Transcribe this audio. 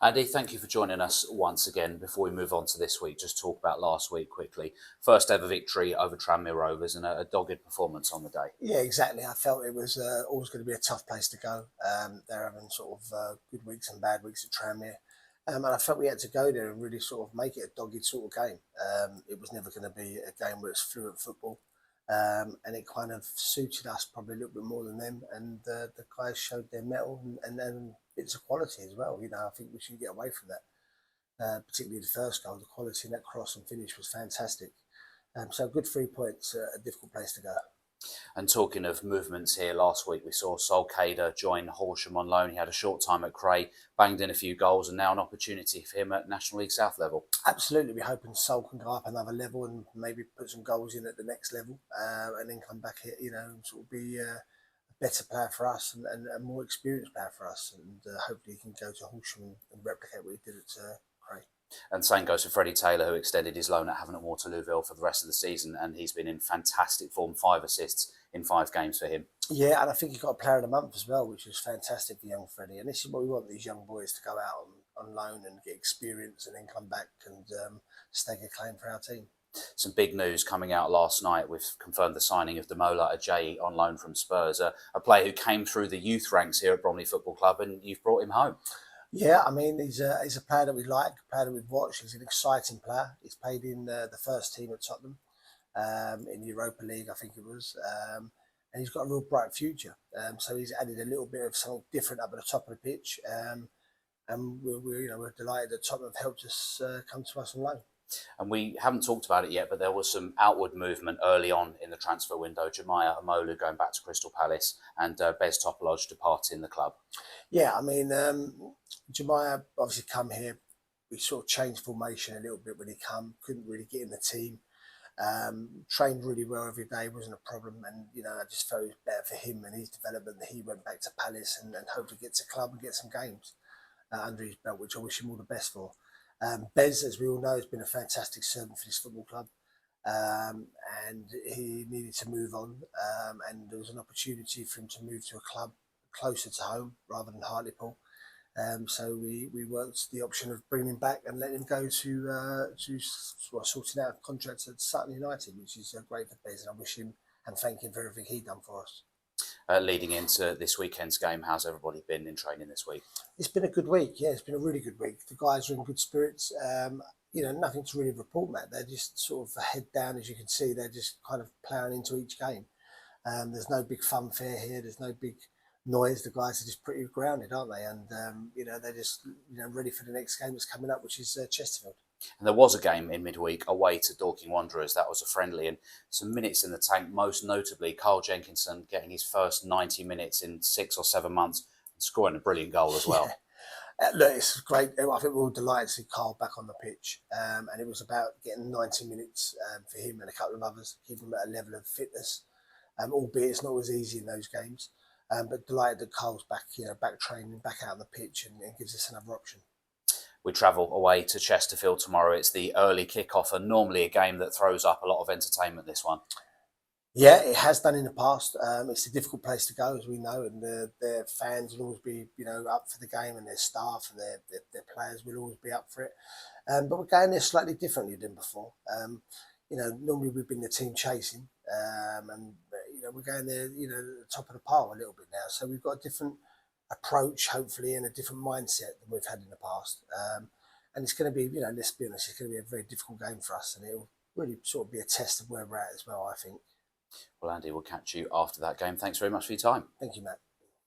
Andy, thank you for joining us once again. Before we move on to this week, just talk about last week quickly. First ever victory over Tranmere Rovers and a dogged performance on the day. Yeah, exactly. I felt it was always going to be a tough place to go. They're having sort of good weeks and bad weeks at Tranmere. And I felt we had to go there and really sort of make it a dogged sort of game. It was never going to be a game where it's fluent football. And it kind of suited us probably a little bit more than them. And the guys showed their mettle and then bits of quality as well. I think we should get away from that. Particularly the first goal, the quality in that cross and finish was fantastic. So good 3 points, a difficult place to go. And talking of movements here, last week we saw Sol Cader join Horsham on loan. He had a short time at Cray, banged in a few goals, and now an opportunity for him at National League South level. Absolutely, we're hoping Sol can go up another level and maybe put some goals in at the next level, and then come back here, and sort of be a better player for us and a more experienced player for us, and hopefully he can go to Horsham and replicate what he did at Cray. And same goes for Freddie Taylor, who extended his loan at Havant and Waterlooville for the rest of the season, and he's been in fantastic form. 5 assists in 5 games for him. Yeah, and I think he got a player of the month as well, which was fantastic for young Freddie. And this is what we want these young boys to go out on loan and get experience and then come back and stake a claim for our team. Some big news coming out last night. We've confirmed the signing of Damola Ajayi on loan from Spurs, a player who came through the youth ranks here at Bromley Football Club, and you've brought him home. Yeah, I mean, he's a player that we like, a player that we've watched. He's an exciting player. He's played in the first team at Tottenham, in Europa League, I think it was. And he's got a real bright future. So he's added a little bit of something different up at the top of the pitch. And we're delighted that Tottenham have helped us come to us on loan. And we haven't talked about it yet, but there was some outward movement early on in the transfer window. Jemiah Amolu going back to Crystal Palace and Bez Topolodge departing the club. Yeah, I mean, Jemiah obviously come here. We sort of changed formation a little bit when he come. Couldn't really get in the team. Trained really well every day, wasn't a problem. And, I just felt it was better for him and his development that he went back to Palace and hopefully gets a club and get some games under his belt, which I wish him all the best for. Bez, as we all know, has been a fantastic servant for this football club, and he needed to move on, and there was an opportunity for him to move to a club closer to home rather than Hartlepool. So we worked the option of bringing him back and letting him go to sorting out contracts at Sutton United, which is great for Bez, and I wish him and thank him for everything he's done for us. Leading into this weekend's game, how's everybody been in training this week? It's been a good week. Yeah, it's been a really good week. The guys are in good spirits. Nothing to really report, Matt. They're just sort of head down, as you can see. They're just kind of ploughing into each game. There's no big funfair here. There's no big noise. The guys are just pretty grounded, aren't they? And they're just ready for the next game that's coming up, which is Chesterfield. And there was a game in midweek away to Dorking Wanderers. That was a friendly and some minutes in the tank, most notably Carl Jenkinson getting his first 90 minutes in 6 or 7 months and scoring a brilliant goal as well. Yeah. Look, it's great. I think we're all delighted to see Carl back on the pitch. And it was about getting 90 minutes for him and a couple of others, keeping them at a level of fitness. Albeit it's not always easy in those games. But delighted that Carl's back, back training, back out on the pitch and gives us another option. We travel away to Chesterfield tomorrow. It's the early kick-off and normally a game that throws up a lot of entertainment, this one. Yeah, it has done in the past. It's a difficult place to go, as we know, and their fans will always be, up for the game, and their staff and their players will always be up for it. But we're going there slightly differently than before. Normally we've been the team chasing, and we're going there, at the top of the pile a little bit now. So we've got a different approach, hopefully, and a different mindset than we've had in the past. And it's going to be, let's be honest, it's going to be a very difficult game for us, and it'll really sort of be a test of where we're at as well, I think. Well, Andy, we'll catch you after that game. Thanks very much for your time. Thank you, Matt.